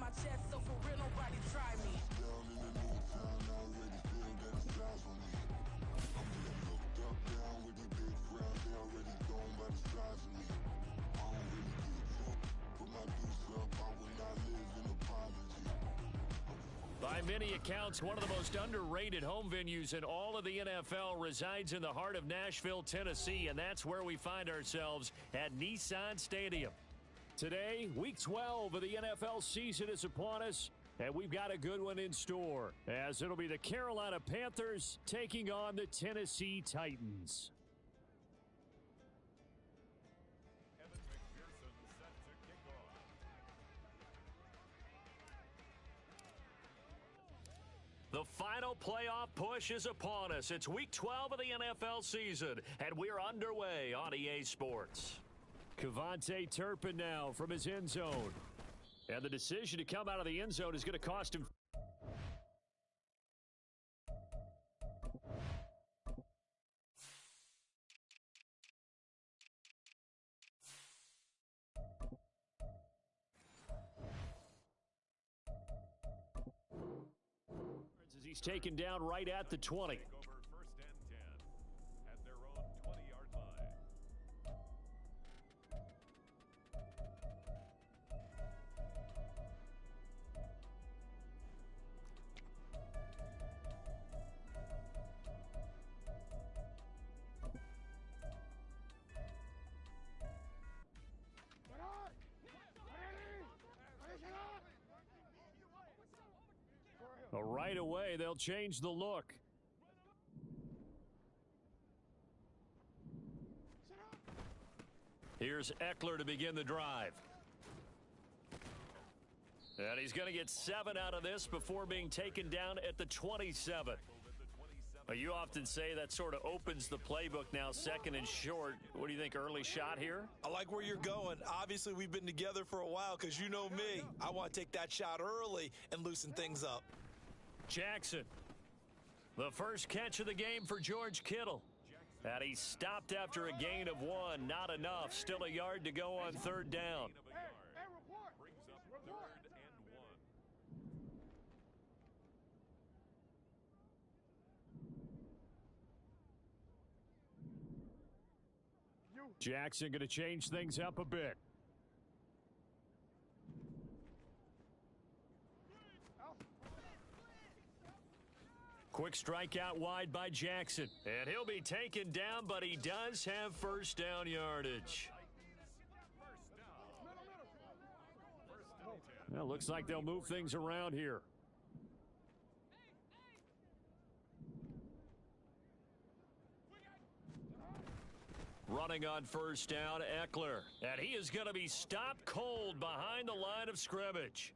my chest, so for real, nobody try me. Down in the new town, I already feel that it's eyes on me. I'm getting looked up, down with the big crowd, they already gone by the size of me. I don't really give a fuck, put my deuce up, I will not live in apology. By many accounts, one of the most underrated home venues in all of the NFL resides in the heart of Nashville, Tennessee, and that's where we find ourselves at Nissan Stadium. Today, Week 12 of the NFL season is upon us, and we've got a good one in store, as it'll be the Carolina Panthers taking on the Tennessee Titans. The final playoff push is upon us. It's Week 12 of the NFL season, and we're underway on EA Sports. Kevontae Turpin now from his end zone. And the decision to come out of the end zone is going to cost him. As he's taken down right at the 20. Right away, they'll change the look. Here's Eckler to begin the drive. And he's going to get 7 out of this before being taken down at the 27. You often say that sort of opens the playbook now, second and short. What do you think, early shot here? I like where you're going. Obviously, we've been together for a while because you know me. I want to take that shot early and loosen things up. Jackson, the first catch of the game for George Kittle. And he stopped after a gain of 1. Not enough. Still a yard to go on third down. Jackson going to change things up a bit. Quick strikeout wide by Jackson. And he'll be taken down, but he does have first down yardage. Well, looks like they'll move things around here. Running on first down, Eckler. And he is going to be stopped cold behind the line of scrimmage.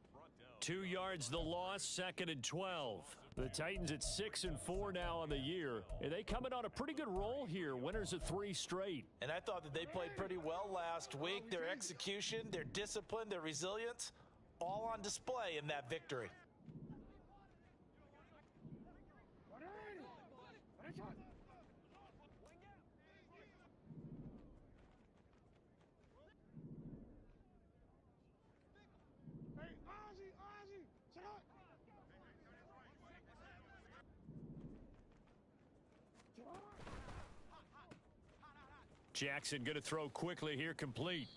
2 yards the loss, second and 12. The Titans at 6-4 now on the year. And they coming on a pretty good roll here. Winners of 3 straight. And I thought that they played pretty well last week. Their execution, their discipline, their resilience, all on display in that victory. Jackson going to throw quickly here, complete.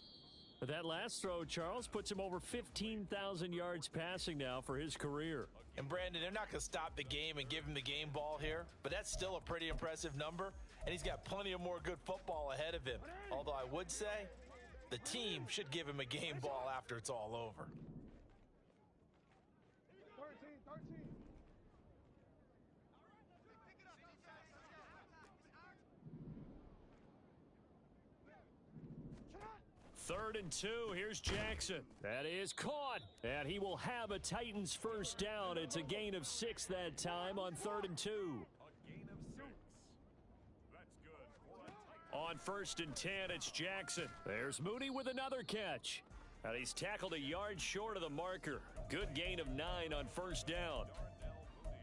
That last throw, Charles, puts him over 15,000 yards passing now for his career. And Brandon, they're not going to stop the game and give him the game ball here, but that's still a pretty impressive number, and he's got plenty of more good football ahead of him. Although I would say the team should give him a game ball after it's all over. 13. Third and 2. Here's Jackson. That is caught. And he will have a Titans first down. It's a gain of 6 that time on 3rd and 2. A gain of 6. That's good. On 1st and 10, it's Jackson. There's Mooney with another catch. And he's tackled a yard short of the marker. Good gain of 9 on first down.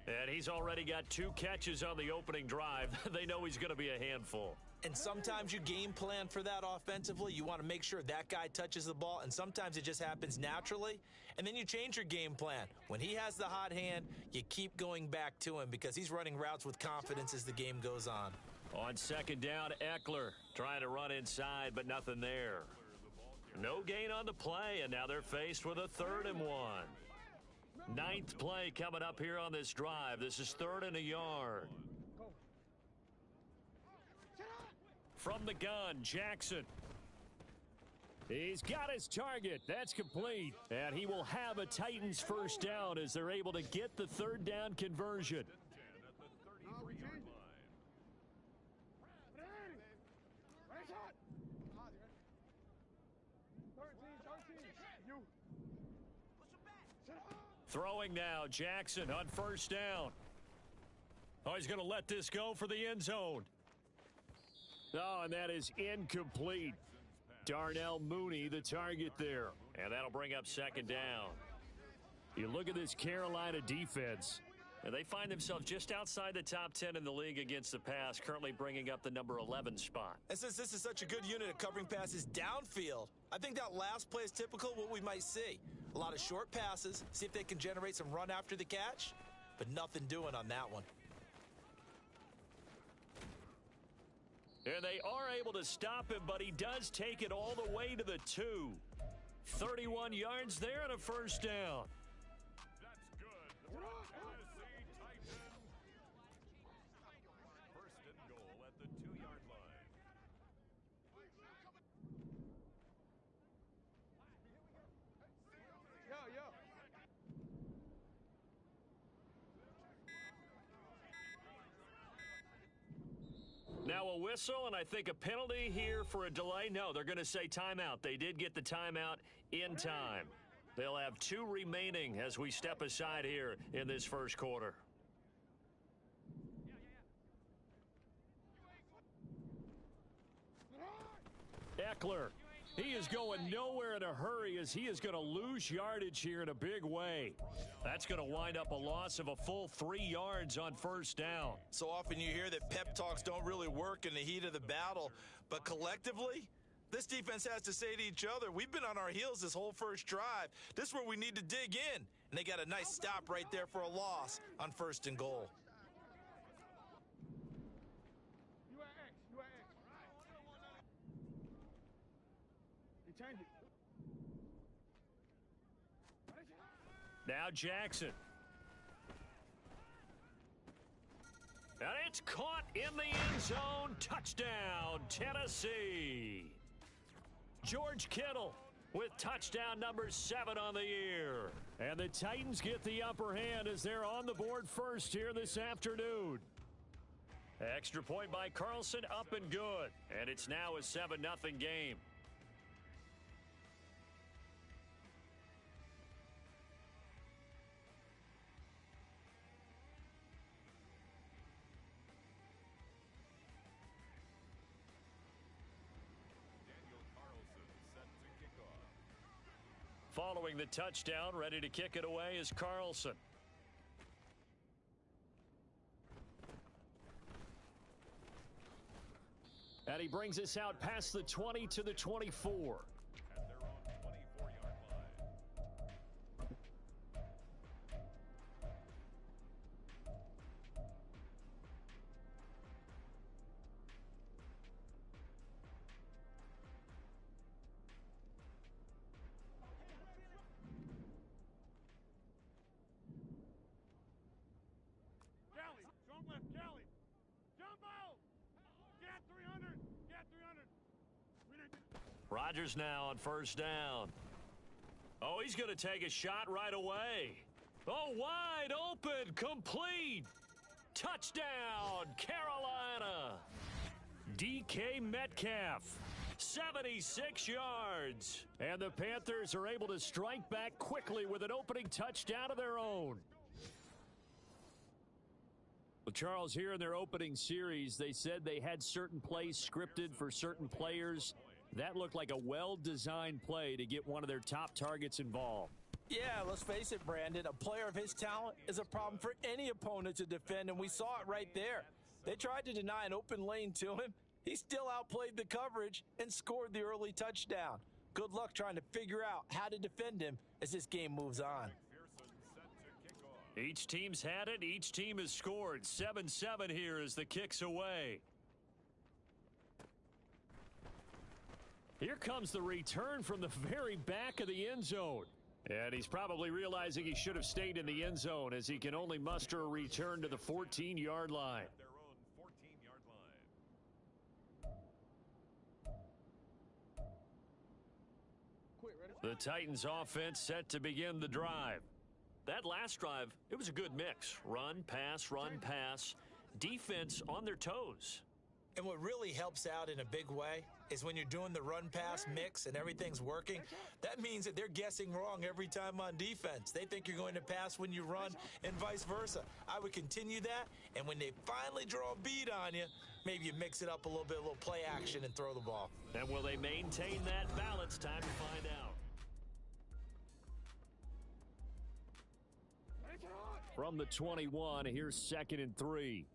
And he's already got 2 catches on the opening drive. They know he's going to be a handful. And sometimes you game plan for that offensively. You want to make sure that guy touches the ball, and sometimes it just happens naturally. And then you change your game plan. When he has the hot hand, you keep going back to him because he's running routes with confidence as the game goes on. On second down, Eckler trying to run inside, but nothing there. No gain on the play, and now they're faced with a 3rd and 1. 9th play coming up here on this drive. This is 3rd and a yard. From the gun, Jackson. He's got his target. That's complete. And he will have a Titans first down as they're able to get the 3rd down conversion. Throwing now, Jackson on first down. Oh, he's going to let this go for the end zone. Oh, and that is incomplete. Darnell Mooney, the target there. And that'll bring up second down. You look at this Carolina defense, and they find themselves just outside the top 10 in the league against the pass, currently bringing up the number 11 spot. And since this is such a good unit at covering passes downfield, I think that last play is typical of what we might see. A lot of short passes, see if they can generate some run after the catch, but nothing doing on that one. And they are able to stop him, but he does take it all the way to the 2. 31 yards there and a first down. That's good. Tennessee Titans. 1st and goal at the 2-yard line. Now a whistle, and I think a penalty here for a delay. No, they're going to say timeout. They did get the timeout in time. They'll have 2 remaining as we step aside here in this first quarter. Eckler. He is going nowhere in a hurry as he is going to lose yardage here in a big way. That's going to wind up a loss of a full 3 yards on first down. So often you hear that pep talks don't really work in the heat of the battle, but collectively, this defense has to say to each other, we've been on our heels this whole first drive. This is where we need to dig in. And they got a nice stop right there for a loss on 1st and goal. Now Jackson. And it's caught in the end zone. Touchdown, Tennessee. George Kittle with touchdown number 7 on the year. And the Titans get the upper hand as they're on the board first here this afternoon. Extra point by Carlson, up and good. And it's now a 7-0 game. Following the touchdown, ready to kick it away is Carlson. And he brings us out past the 20 to the 24. At their own 24-yard line. Galley, jump left, Galley. Jump out. Get 300. Get 300. Rodgers now on first down. Oh, he's going to take a shot right away. Oh, wide open, complete. Touchdown, Carolina. DK Metcalf, 76 yards. And the Panthers are able to strike back quickly with an opening touchdown of their own. Well, Charles, here in their opening series, they said they had certain plays scripted for certain players. That looked like a well-designed play to get one of their top targets involved. Yeah, let's face it, Brandon. A player of his talent is a problem for any opponent to defend, and we saw it right there. They tried to deny an open lane to him, He still outplayed the coverage and scored the early touchdown. Good luck trying to figure out how to defend him as this game moves on. Each team's had it. Each team has scored. 7-7 here as the kick's away. Here comes the return from the very back of the end zone. And he's probably realizing he should have stayed in the end zone as he can only muster a return to the 14-yard line. Their own 14-yard line. The Titans offense set to begin the drive. That last drive, it was a good mix. Run, pass, defense on their toes. And what really helps out in a big way is when you're doing the run-pass mix and everything's working, that means that they're guessing wrong every time on defense. They think you're going to pass when you run and vice versa. I would continue that, and when they finally draw a bead on you, maybe you mix it up a little bit, a little play action and throw the ball. And will they maintain that balance? Time to find out. From the 21, here's 2nd and 3.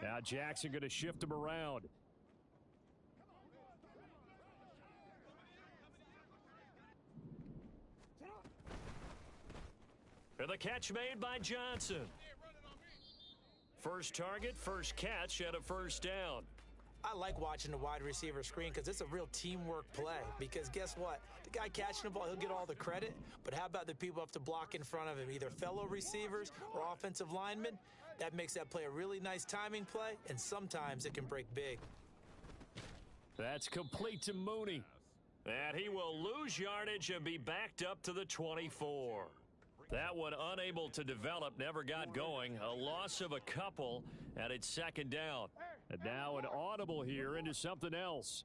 Now Jackson going to shift him around. And the catch made by Johnson. First target, first catch, and a first down. I like watching the wide receiver screen because it's a real teamwork play. Because guess what? The guy catching the ball, he'll get all the credit. But how about the people have to block in front of him, either fellow receivers or offensive linemen? That makes that play a really nice timing play, and sometimes it can break big. That's complete to Mooney. And he will lose yardage and be backed up to the 24. That one unable to develop, never got going. A loss of a couple, and it's 2nd down. And now an audible here into something else.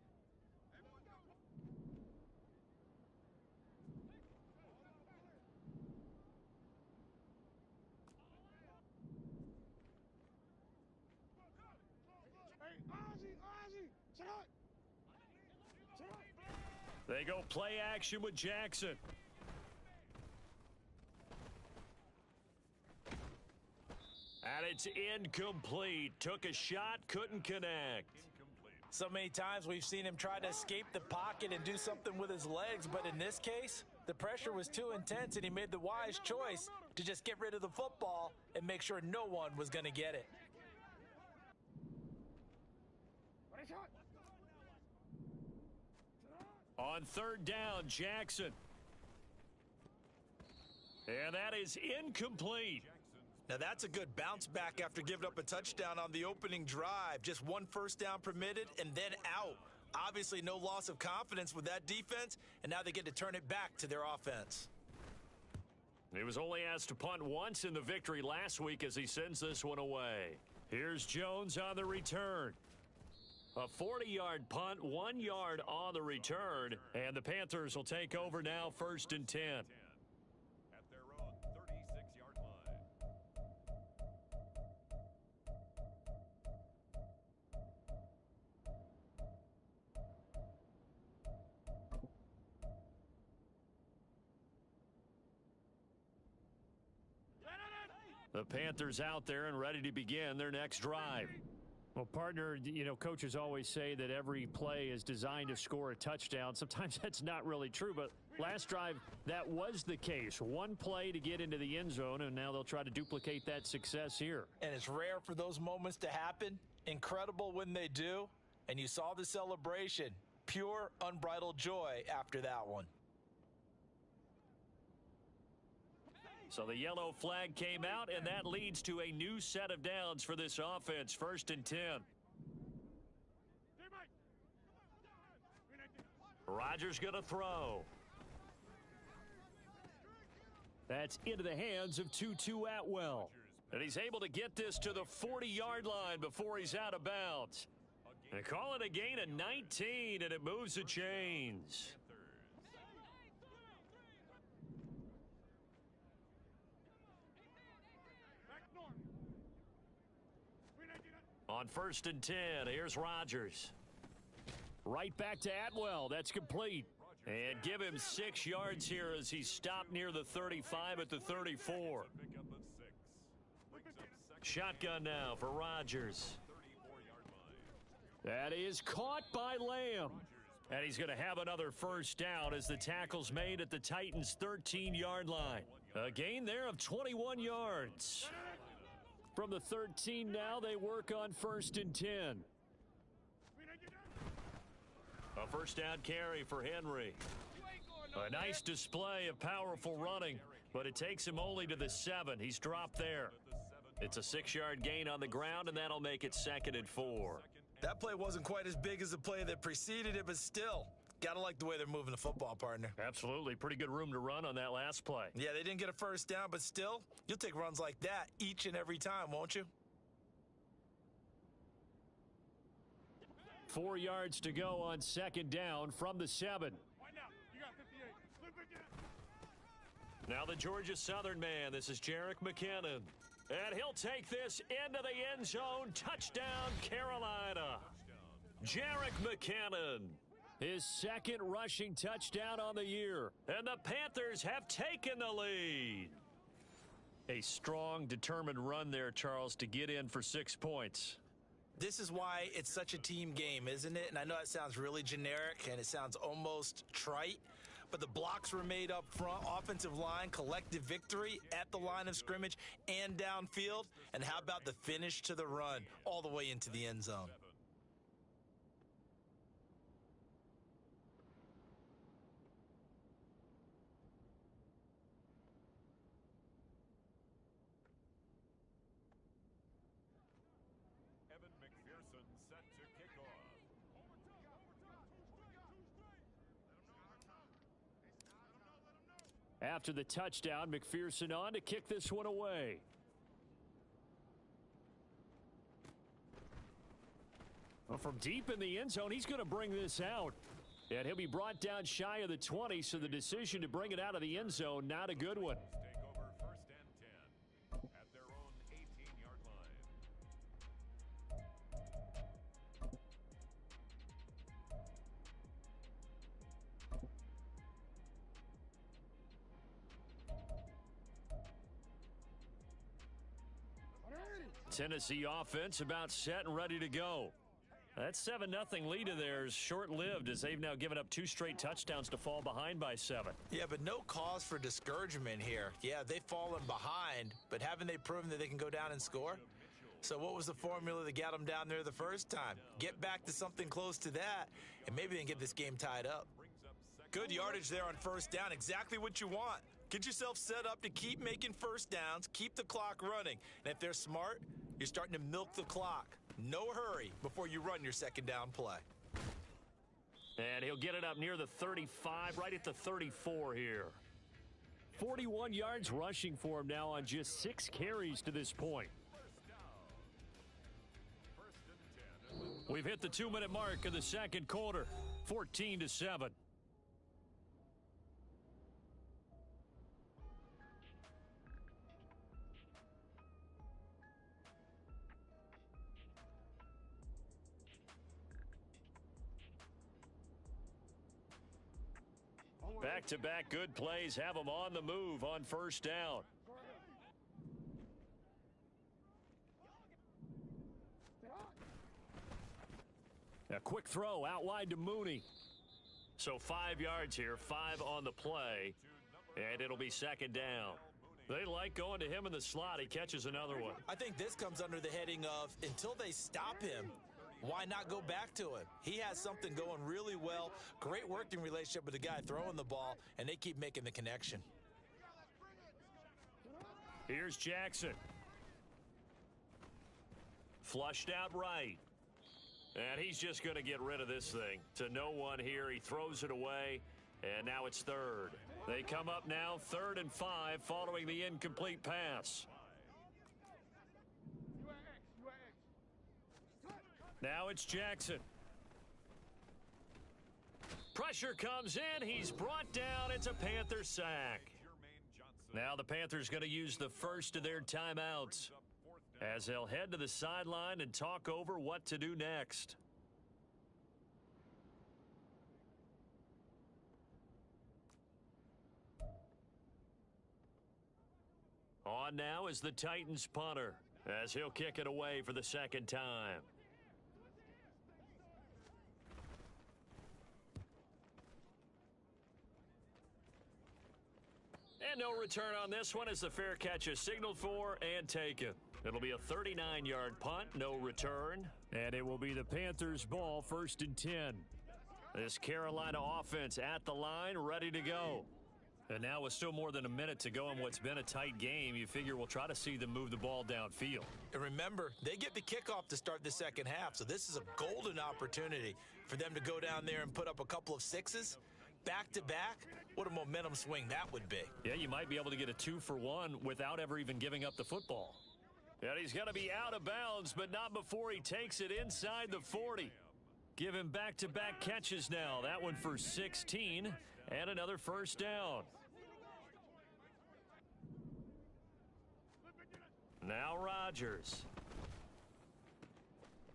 They go play action with Jackson. And it's incomplete. Took a shot, couldn't connect. So many times we've seen him try to escape the pocket and do something with his legs, but in this case, the pressure was too intense and he made the wise choice to just get rid of the football and make sure no one was going to get it. On 3rd down, Jackson. And that is incomplete. Now that's a good bounce back after giving up a touchdown on the opening drive. Just one first down permitted and then out. Obviously no loss of confidence with that defense, and now they get to turn it back to their offense. He was only asked to punt once in the victory last week as he sends this one away. Here's Jones on the return. A 40-yard punt, 1 yard on the return, and the Panthers will take over now, 1st and 10. At their own 36-yard line. The Panthers out there and ready to begin their next drive. Well, partner, coaches always say that every play is designed to score a touchdown. Sometimes that's not really true, but last drive, that was the case. One play to get into the end zone, and now they'll try to duplicate that success here. And it's rare for those moments to happen. Incredible when they do. And you saw the celebration. Pure, unbridled joy after that one. So the yellow flag came out, and that leads to a new set of downs for this offense. 1st and 10. Rodgers going to throw. That's into the hands of Tutu Atwell. And he's able to get this to the 40-yard line before he's out of bounds. And call it a gain of 19, and it moves the chains. On 1st and 10, here's Rodgers. Right back to Atwell. That's complete. And give him 6 yards here as he stopped near the 35 at the 34. Shotgun now for Rodgers. That is caught by Lamb. And he's going to have another first down as the tackle's made at the Titans' 13-yard line. A gain there of 21 yards. From the 13 now, they work on 1st and 10. A first down carry for Henry. A nice display of powerful running, but it takes him only to the 7. He's dropped there. It's a 6-yard gain on the ground, and that'll make it 2nd and 4. That play wasn't quite as big as the play that preceded it, but still, gotta like the way they're moving the football, partner. Absolutely. Pretty good room to run on that last play. Yeah, they didn't get a first down, but still, you'll take runs like that each and every time, won't you? 4 yards to go on 2nd down from the 7. Now the Georgia Southern man. This is Jerick McKinnon. And he'll take this into the end zone. Touchdown, Carolina. Jerick McKinnon. His 2nd rushing touchdown on the year. And the Panthers have taken the lead. A strong, determined run there, Charles, to get in for 6 points. This is why it's such a team game, isn't it? And I know it sounds really generic and it sounds almost trite, but the blocks were made up front, offensive line, collective victory at the line of scrimmage and downfield. And how about the finish to the run all the way into the end zone? Evan McPherson set to kick off. After the touchdown, McPherson on to kick this one away. Well, from deep in the end zone, he's going to bring this out. And he'll be brought down shy of the 20, so the decision to bring it out of the end zone, not a good one. Take over 1st and 10 at their own 18-yard line. Tennessee offense about set and ready to go. That 7-0 lead of theirs short-lived as they've now given up 2 straight touchdowns to fall behind by 7. Yeah, but no cause for discouragement here. Yeah, they've fallen behind, but haven't they proven that they can go down and score? So what was the formula that got them down there the first time? Get back to something close to that, and maybe they can get this game tied up. Good yardage there on 1st down, exactly what you want. Get yourself set up to keep making first downs, keep the clock running. And if they're smart, you're starting to milk the clock. No hurry before you run your 2nd down play. And he'll get it up near the 35, right at the 34 here. 41 yards rushing for him now on just 6 carries to this point. We've hit the 2-minute mark of the 2nd quarter, 14-7. Back-to-back good plays have them on the move on 1st down. A quick throw out wide to Mooney. So 5 yards here, 5 on the play, and it'll be 2nd down. They like going to him in the slot. He catches another one. I think this comes under the heading of until they stop him, why not go back to him? He has something going really well. Great working relationship with the guy throwing the ball, and they keep making the connection. Here's Jackson. Flushed out right. And he's just going to get rid of this thing. To no one here. He throws it away, and now it's 3rd. They come up now 3rd and 5 following the incomplete pass. Now it's Jackson. Pressure comes in. He's brought down. It's a Panther sack. Now the Panthers going to use the first of their timeouts as they'll head to the sideline and talk over what to do next. On now is the Titans punter as he'll kick it away for the 2nd time. And no return on this one as the fair catch is signaled for and taken. It'll be a 39-yard punt, no return. And it will be the Panthers' ball, 1st and 10. This Carolina offense at the line, ready to go. And now with still more than a minute to go in what's been a tight game, you figure we'll try to see them move the ball downfield. And remember, they get the kickoff to start the second half, so this is a golden opportunity for them to go down there and put up a couple of sixes. Back-to-back, what a momentum swing that would be. Yeah, you might be able to get a 2-for-1 without ever even giving up the football. And he's going to be out of bounds, but not before he takes it inside the 40. Give him back-to-back catches now. That one for 16 and another first down. Now Rodgers.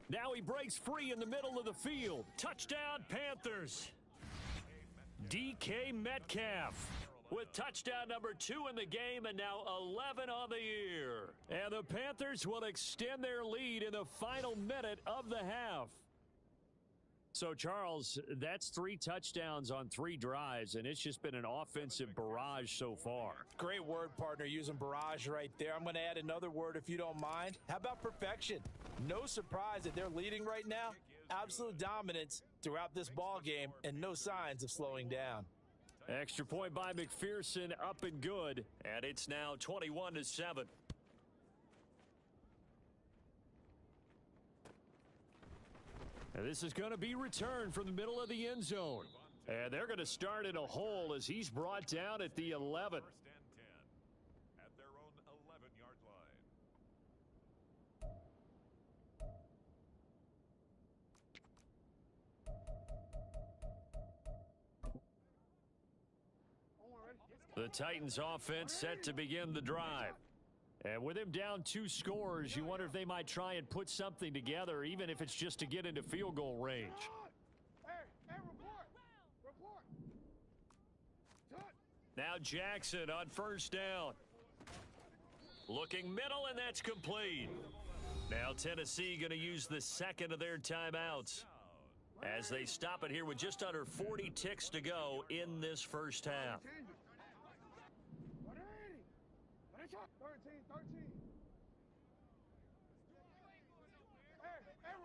Now he breaks free in the middle of the field. Touchdown, Panthers. DK Metcalf with touchdown number 2 in the game and now 11 on the year. And the Panthers will extend their lead in the final minute of the half. So, Charles, that's 3 touchdowns on 3 drives, and it's just been an offensive barrage so far. Great word, partner, using barrage right there. I'm going to add another word if you don't mind. How about perfection? No surprise that they're leading right now. Absolute dominance throughout this ball game and no signs of slowing down. Extra point by McPherson, up and good, and it's now 21-7. And this is going to be returned from the middle of the end zone. And they're going to start in a hole as he's brought down at the 11. 1st and 10 at their own 11-yard line. The Titans offense set to begin the drive. And with him down 2 scores, you wonder if they might try and put something together, even if it's just to get into field goal range. Hey, report. Now Jackson on 1st down. Looking middle, and that's complete. Now Tennessee going to use the second of their timeouts as they stop it here with just under 40 ticks to go in this first half. 13. Hey,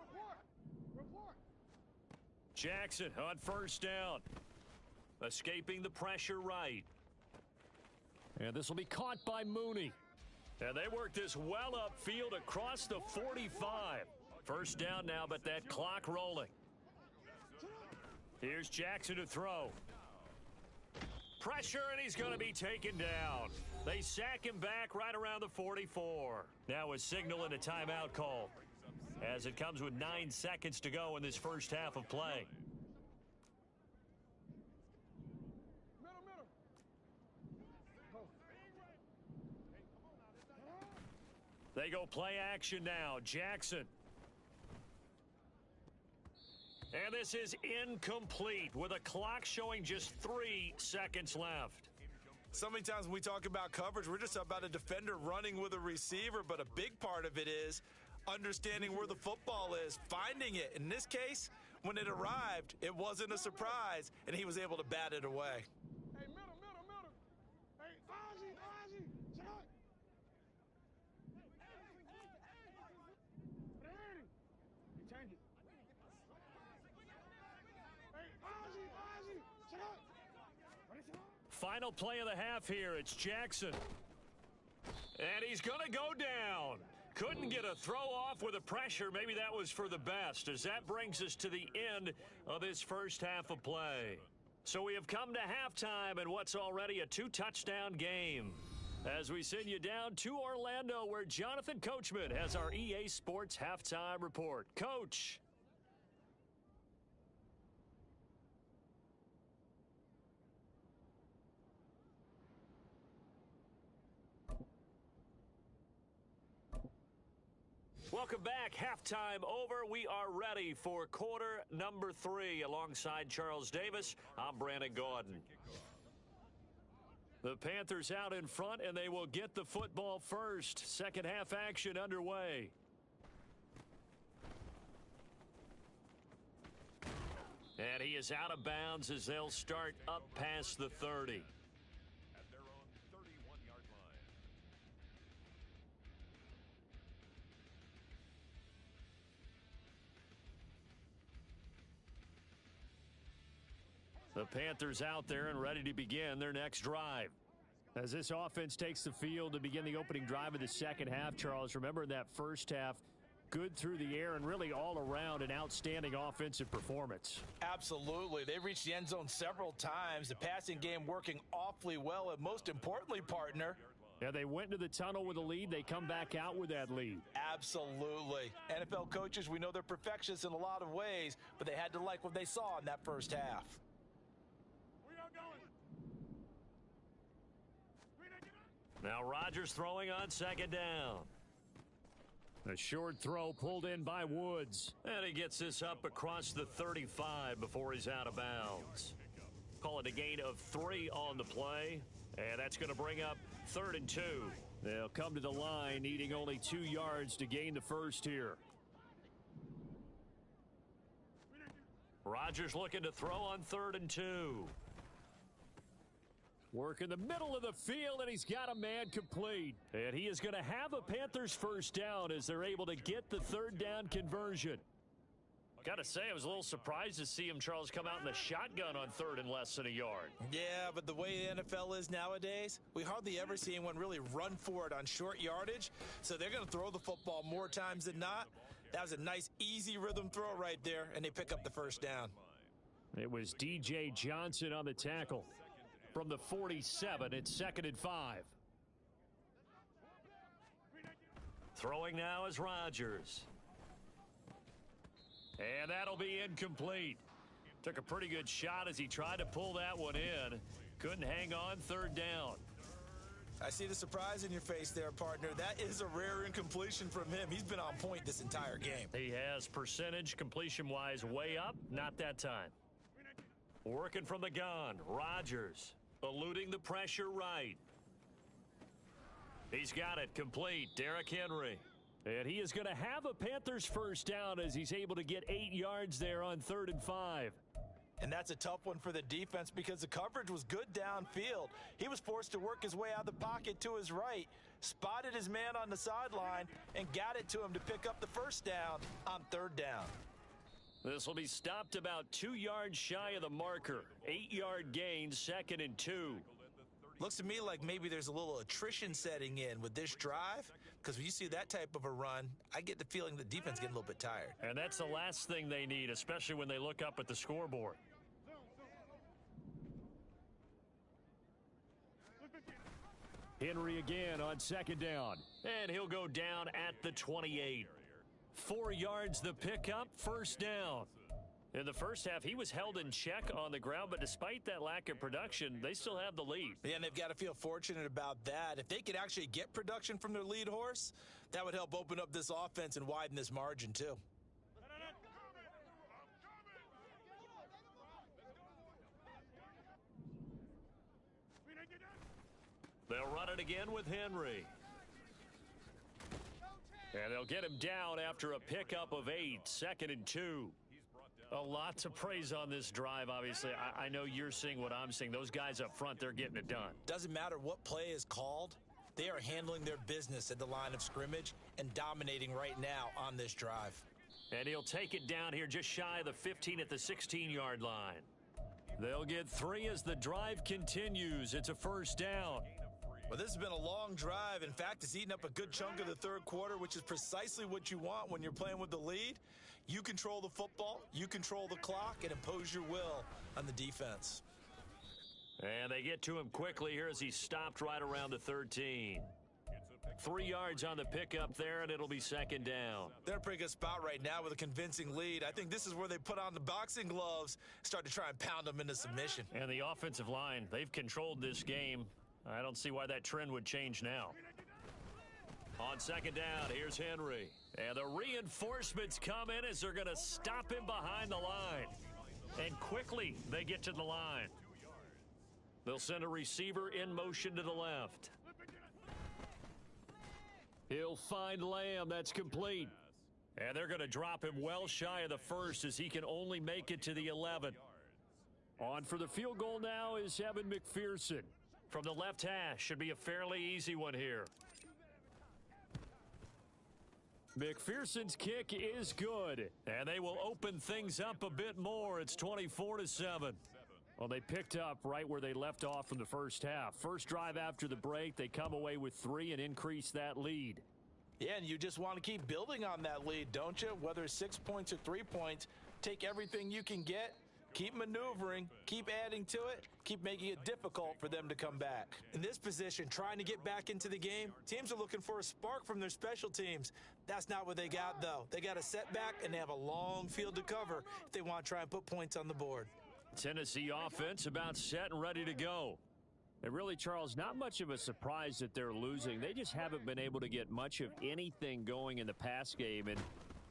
report. Jackson on 1st down. Escaping the pressure right. And this will be caught by Mooney. And they work this well upfield across the 45. 1st down now, but that clock rolling. Here's Jackson to throw. Pressure, and he's going to be taken down. They sack him back right around the 44. Now a signal and a timeout call as it comes with 9 seconds to go in this first half of play. They go play action now. Jackson. And this is incomplete with a clock showing just 3 seconds left. So many times when we talk about coverage, we're just about a defender running with a receiver, but a big part of it is understanding where the football is, finding it. In this case, when it arrived, it wasn't a surprise, and he was able to bat it away. Hey, middle. Hey, Ozzy, shut up. He changed it. Hey, Ozzy, shut up. Final play of the half here. It's Jackson. And he's going to go down. Couldn't get a throw off with the pressure. Maybe that was for the best, as that brings us to the end of this first half of play. So we have come to halftime in what's already a 2-touchdown game. As we send you down to Orlando, where Jonathan Coachman has our EA Sports halftime report. Coach. Welcome back. Halftime over. We are ready for quarter number 3. Alongside Charles Davis, I'm Brandon Gordon. The Panthers out in front, and they will get the football first. Second half action underway. And he is out of bounds as they'll start up past the 30. At their own 30-yard The Panthers out there and ready to begin their next drive. As this offense takes the field to begin the opening drive of the second half, Charles, remember in that first half, good through the air and really all around an outstanding offensive performance. Absolutely. They reached the end zone several times. The passing game working awfully well, and most importantly, partner, yeah, they went into the tunnel with a lead. They come back out with that lead. absolutely. NFL coaches, we know they're perfectionists in a lot of ways, but they had to like what they saw in that first half. We are going. Now Rodgers throwing on second down. A short throw pulled in by Woods. And he gets this up across the 35 before he's out of bounds. Call it a gain of 3 on the play. And that's going to bring up 3rd and 2. They'll come to the line needing only 2 yards to gain the first here. Rodgers looking to throw on 3rd and 2. Work in the middle of the field, and he's got a man complete. And he is going to have a Panthers first down as they're able to get the 3rd down conversion. Got to say, I was a little surprised to see him, Charles, come out in the shotgun on 3rd and less than a yard. Yeah, but the way the NFL is nowadays, we hardly ever see anyone really run for it on short yardage. So they're going to throw the football more times than not. That was a nice, easy rhythm throw right there, and they pick up the first down. It was DJ Johnson on the tackle. From the 47, it's 2nd and 5. Throwing now is Rodgers. And that'll be incomplete. Took a pretty good shot as he tried to pull that one in. Couldn't hang on 3rd down. I see the surprise in your face there, partner. That is a rare incompletion from him. He's been on point this entire game. He has percentage completion-wise way up. Not that time. Working from the gun. Rodgers eluding the pressure right. He's got it complete. Derrick Henry. And he is going to have a Panthers first down as he's able to get 8 yards there on 3rd and 5. And that's a tough one for the defense because the coverage was good downfield. He was forced to work his way out of the pocket to his right, spotted his man on the sideline, and got it to him to pick up the first down on 3rd down. This will be stopped about 2 yards shy of the marker. 8-yard gain, 2nd and 2. Looks to me like maybe there's a little attrition setting in with this drive, because when you see that type of a run, I get the feeling the defense getting a little bit tired. And that's the last thing they need, especially when they look up at the scoreboard. Henry again on 2nd down. And he'll go down at the 28. 4 yards the pickup, first down. In the first half, he was held in check on the ground, but despite that lack of production, they still have the lead. Yeah, and they've got to feel fortunate about that. If they could actually get production from their lead horse, that would help open up this offense and widen this margin too. They'll run it again with Henry. And they'll get him down after a pickup of 8, 2nd and 2. A lot to praise on this drive, obviously. I know you're seeing what I'm seeing. Those guys up front, they're getting it done. Doesn't matter what play is called. They are handling their business at the line of scrimmage and dominating right now on this drive. And he'll take it down here just shy of the 15 at the 16-yard line. They'll get 3 as the drive continues. It's a first down. Well, this has been a long drive. In fact, it's eaten up a good chunk of the third quarter, which is precisely what you want when you're playing with the lead. You control the football, you control the clock, and impose your will on the defense. And they get to him quickly here as he stopped right around the 13. 3 yards on the pickup there, and it'll be 2nd down. They're in a pretty good spot right now with a convincing lead. I think this is where they put on the boxing gloves, start to try and pound them into submission. And the offensive line, they've controlled this game. I don't see why that trend would change now. On 2nd down, here's Henry. And the reinforcements come in as they're going to stop him behind the line. And quickly, they get to the line. They'll send a receiver in motion to the left. He'll find Lamb. That's complete. And they're going to drop him well shy of the first as he can only make it to the 11. On for the field goal now is Evan McPherson. From the left hash, should be a fairly easy one here. McPherson's kick is good, and they will open things up a bit more. It's 24-7. Well, they picked up right where they left off from the first half. First drive after the break, they come away with 3 and increase that lead. Yeah, and you just want to keep building on that lead, don't you? Whether it's 6 points or 3 points, take everything you can get, keep maneuvering, keep adding to it, keep making it difficult for them to come back. In this position, trying to get back into the game, teams are looking for a spark from their special teams. That's not what they got, though. They got a setback, and they have a long field to cover if they want to try and put points on the board. Tennessee offense about set and ready to go. And really, Charles, not much of a surprise that they're losing. They just haven't been able to get much of anything going in the pass game. And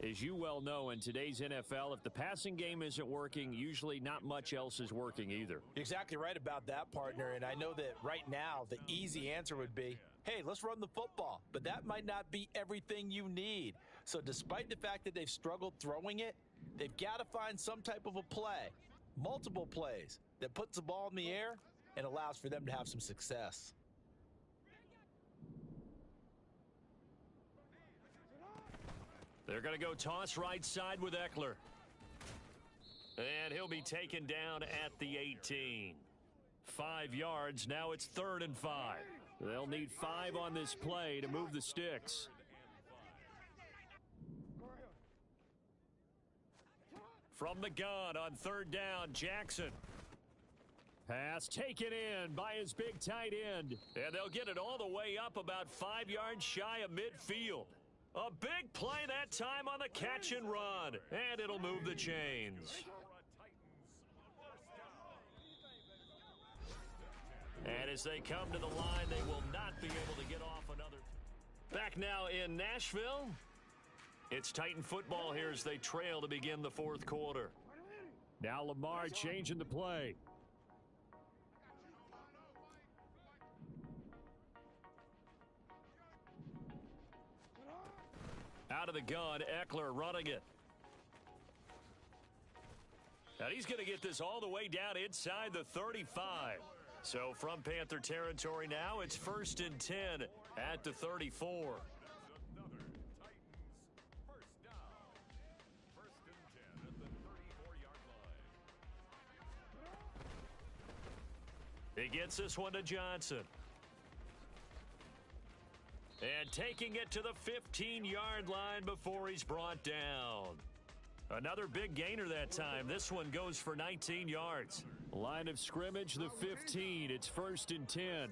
as you well know, in today's NFL, if the passing game isn't working, usually not much else is working either. You're exactly right about that, partner. And I know that right now the easy answer would be, hey, let's run the football. But that might not be everything you need. So despite the fact that they've struggled throwing it, they've got to find some type of a play, multiple plays, that puts the ball in the air and allows for them to have some success. They're going to go toss right side with Eckler. And he'll be taken down at the 18. 5 yards. Now it's 3rd and 5. They'll need 5 on this play to move the sticks. From the gun on 3rd down, Jackson. Pass taken in by his big tight end. And they'll get it all the way up about 5 yards shy of midfield. A big play that time on the catch and run. And it'll move the chains. And as they come to the line, they will not be able to get off another. Back now in Nashville. It's Titan football here as they trail to begin the 4th quarter. Now Lamar changing the play. Out of the gun, Eckler running it. And he's going to get this all the way down inside the 35. So from Panther territory now, it's 1st and 10 at the 34. Another Titans first down. 1st and 10 at the 34-yard line. He gets this one to Johnson. And taking it to the 15-yard line before he's brought down. Another big gainer that time. This one goes for 19 yards. Line of scrimmage, the 15. It's 1st and 10.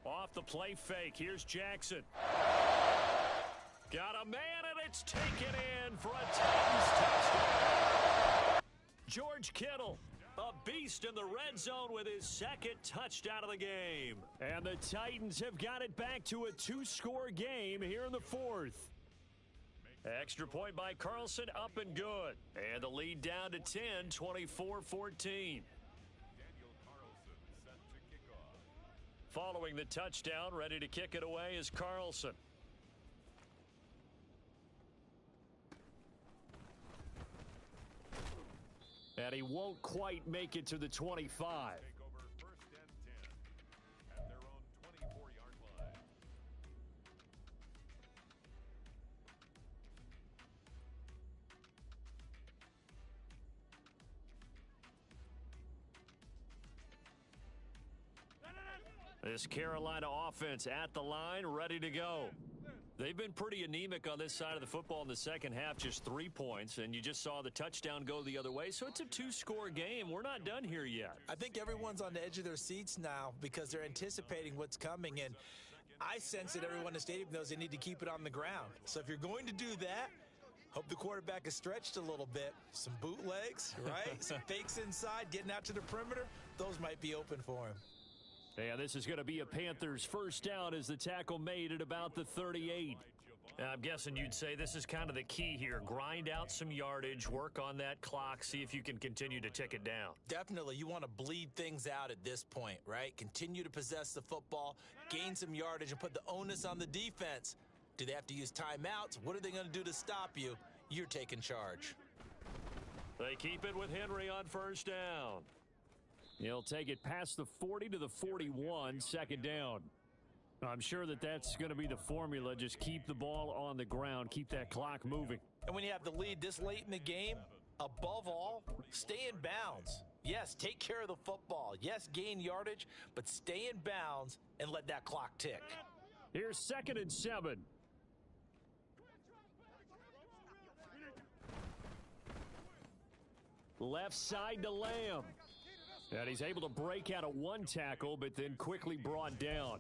Off the play fake. Here's Jackson. Got a man, and it's taken in for a Titans touchdown. George Kittle, a beast in the red zone with his 2nd touchdown of the game. And the Titans have got it back to a 2-score game here in the 4th. Extra point by Carlson, up and good. And the lead down to 10, 24-14. Daniel Carlson set to kick off. Following the touchdown, ready to kick it away is Carlson. And he won't quite make it to the 25. Take over 1st and 10 at their own 24-yard line. This Carolina offense at the line, ready to go. They've been pretty anemic on this side of the football in the second half, just 3 points, and you just saw the touchdown go the other way, so it's a 2-score game. We're not done here yet. I think everyone's on the edge of their seats now because they're anticipating what's coming, and I sense that everyone in the stadium knows they need to keep it on the ground. So if you're going to do that, hope the quarterback is stretched a little bit. Some bootlegs, right? Some fakes inside, getting out to the perimeter. Those might be open for him. And this is going to be a Panthers first down as the tackle made at about the 38. I'm guessing you'd say this is kind of the key here. Grind out some yardage, work on that clock, see if you can continue to tick it down. Definitely. You want to bleed things out at this point, right? Continue to possess the football, gain some yardage, and put the onus on the defense. Do they have to use timeouts? What are they going to do to stop you? You're taking charge. They keep it with Henry on first down. He'll take it past the 40 to the 41, 2nd down. I'm sure that's going to be the formula. Just keep the ball on the ground, keep that clock moving. And when you have the lead this late in the game, above all, stay in bounds. Yes, take care of the football. Yes, gain yardage, but stay in bounds and let that clock tick. Here's 2nd and 7. Left side to Lamb. And he's able to break out of one tackle, but then quickly brought down.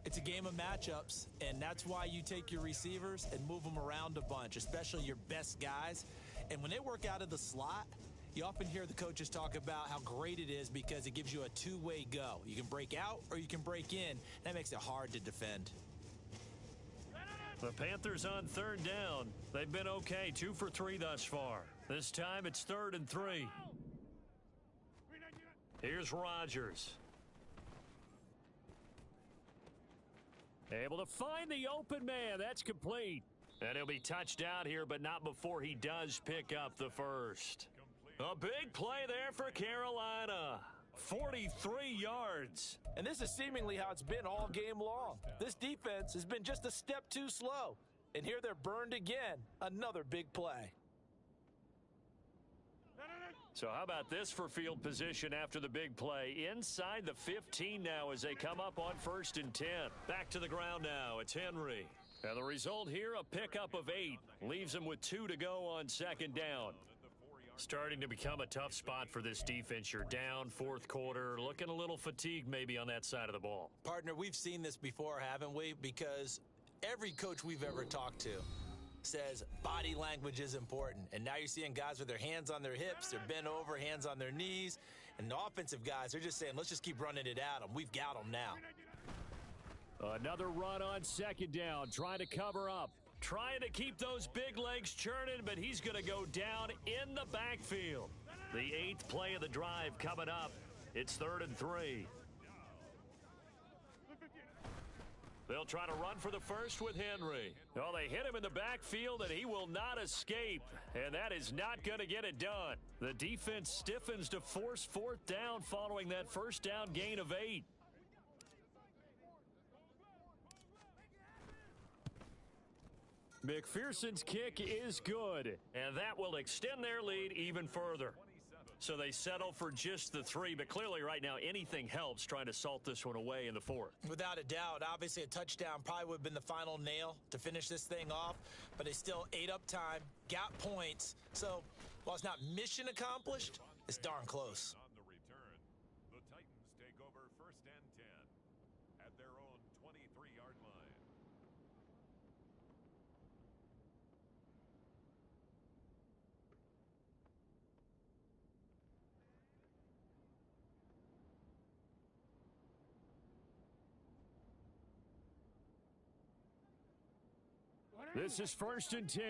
It's a game of matchups, and that's why you take your receivers and move them around a bunch, especially your best guys. And when they work out of the slot, you often hear the coaches talk about how great it is because it gives you a two-way go. You can break out or you can break in. That makes it hard to defend. The Panthers on 3rd down. They've been okay, 2 for 3 thus far. This time it's 3rd and 3. Here's Rodgers. Able to find the open man. That's complete. And he'll be touched out here, but not before he does pick up the first. A big play there for Carolina. 43 yards. And this is seemingly how it's been all game long. This defense has been just a step too slow. And here they're burned again. Another big play. So how about this for field position after the big play? Inside the 15 now as they come up on 1st and 10. Back to the ground now. It's Henry. And the result here, a pickup of 8. Leaves them with 2 to go on 2nd down. Starting to become a tough spot for this defense. You're down 4th quarter, looking a little fatigued maybe on that side of the ball. Partner, we've seen this before, haven't we? Because every coach we've ever talked to says body language is important. And now you're seeing guys with their hands on their hips, they're bent over, hands on their knees. And the offensive guys, they're just saying, let's just keep running it at them. We've got them now. Another run on 2nd down, trying to cover up. Trying to keep those big legs churning, but he's going to go down in the backfield. The 8th play of the drive coming up. It's 3rd and 3. They'll try to run for the first with Henry. Oh, they hit him in the backfield, and he will not escape. And that is not going to get it done. The defense stiffens to force 4th down following that 1st down gain of 8. McPherson's kick is good, and that will extend their lead even further. So they settle for just the 3, but clearly right now anything helps trying to salt this one away in the 4th. Without a doubt, obviously a touchdown probably would have been the final nail to finish this thing off, but they still ate up time, got points. So while it's not mission accomplished, it's darn close. On the return, the Titans take over 1st and 10 at their own 23-yard line. This is 1st and 10.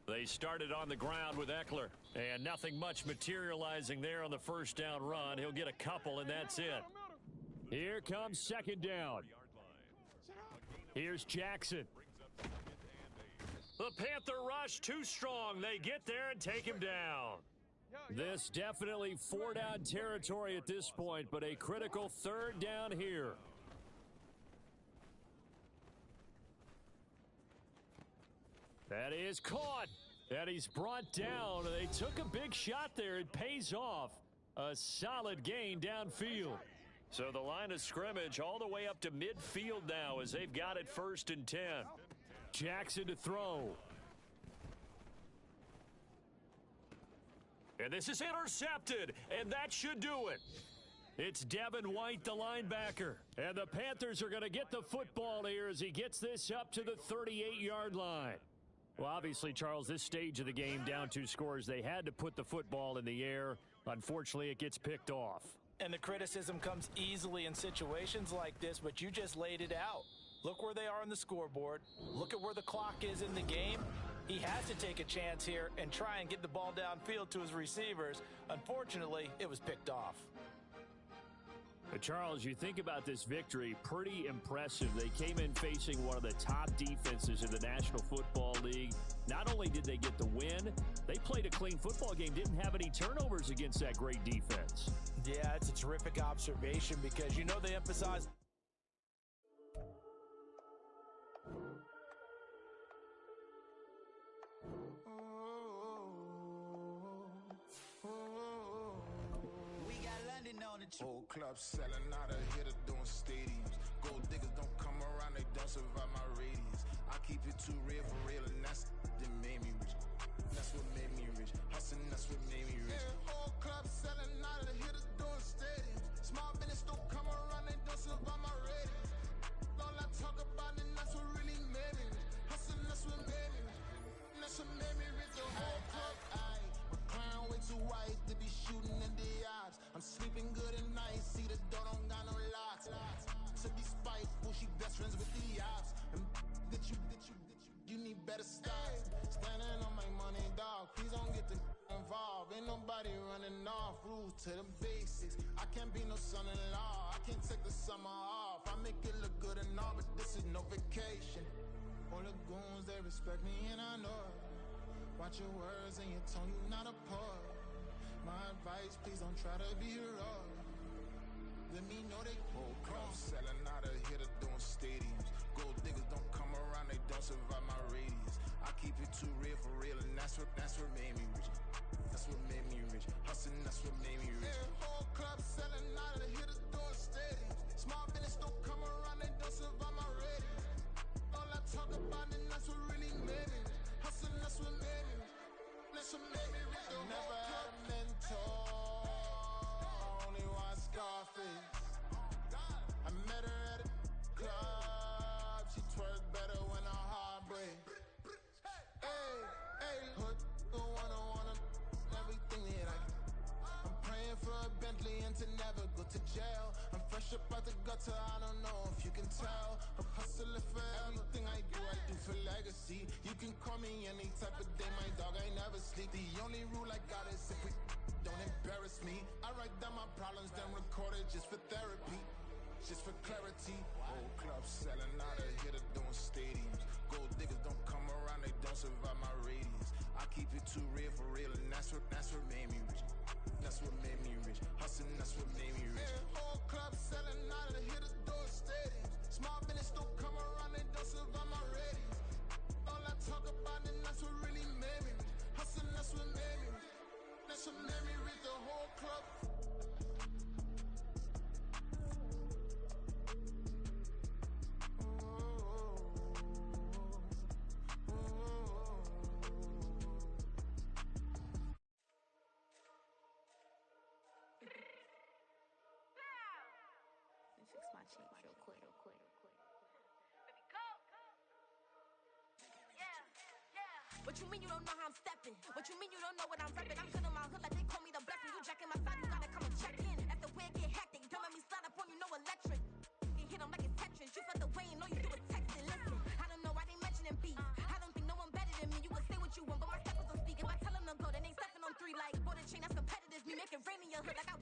They started on the ground with Eckler, and nothing much materializing there on the 1st down run. He'll get a couple, and that's it. Here comes 2nd down. Here's Jackson. The Panther rush too strong. They get there and take him down. This definitely 4-down territory at this point, but a critical 3rd down here. That is caught. And he's brought down. They took a big shot there. It pays off. A solid gain downfield. So the line of scrimmage all the way up to midfield now as they've got it 1st and 10. Jackson to throw. And this is intercepted, and that should do it. It's Devin White, the linebacker. And the Panthers are going to get the football here as he gets this up to the 38-yard line. Well, obviously, Charles, this stage of the game, down 2 scores, they had to put the football in the air. Unfortunately, it gets picked off. And the criticism comes easily in situations like this, but you just laid it out. Look where they are on the scoreboard. Look at where the clock is in the game. He has to take a chance here and try and get the ball downfield to his receivers. Unfortunately, it was picked off. Charles, you think about this victory, pretty impressive. They came in facing one of the top defenses in the National Football League. Not only did they get the win, they played a clean football game, didn't have any turnovers against that great defense. Yeah, it's a terrific observation because you know they emphasize. Whole club selling out of hitter doing stadiums. Gold diggers don't come around, they don't survive my radius. I keep it too real for real, and that's that made me rich. That's what made me rich. Hustling, that's what made me rich. Yeah, whole club selling out of hitter doing stadiums. Small business don't come around, they don't survive my radius. All I talk about, and that's what really made me rich. Hustling, that's what made me rich. And that's what made me rich. The whole club, my crown way too white to be shooting in the odds. I'm sleeping good at night, see the door don't got no locks. To be spiteful, she best friends with the ops. And that you need better stop. Standing on my money, dog, please don't get the involved. Ain't nobody running off, rules to the basics. I can't be no son-in-law, I can't take the summer off. I make it look good and all, but this is no vacation. All the goons, they respect me and I know it. Watch your words and your tone, you not a poet. My advice, please don't try to be heroic. Let me know they whole club selling out of hitter doing stadiums. Gold diggers don't come around, they don't survive my radius. I keep it too real for real, and that's what made me rich. That's what made me rich. Hustling, that's what made me rich. Yeah, whole club selling out of hitter doing stadiums. Small business don't come around, they don't survive my radius. All I talk about, and that's what really made me rich. Hustling, that's what made me rich. That's what made me rich. I never had a mentor. Only one Scarface. I met her at a club. She twerk better when her heart breaks. Hey, hood, wanna everything that I can. I'm praying for a Bentley and to never go to jail. I'm fresh up out the gutter, I don't know if you can tell. I'm hustling for everything I do for legacy. You can call me any type of day, my dog, I never sleep. The only rule I got is if we don't embarrass me. I write down my problems, then record it just for therapy. Just for clarity. Whole club selling out of hitter doing stadiums. Gold diggers don't come around, they don't survive my radius. I keep it too real for real, and that's what made me rich. That's what made me rich. Hustling, that's what made me rich. Yeah, whole club selling out of hitter doing stadiums. Small business don't come around, they don't survive my radius. All I talk about, and that's what really made me rich. Hustling, that's what made me rich. That's what made me rich. The whole club. What you mean you don't know how I'm stepping? What you mean you don't know what I'm repping? I'm good in my hood like they call me the blessing. You jacking my side, you gotta come and check in. As the way get hectic, don't let me slide up on you, no electric. You hit them like it's Tetris. You felt the way and all you do is text it. Listen, I don't know why they mentioning beef. I don't think no one better than me. You can say what you want, but my steppers don't speak. If I tell them to go, then they stepping on three like. Bought a chain that's competitive. Me make it rain in your hood like I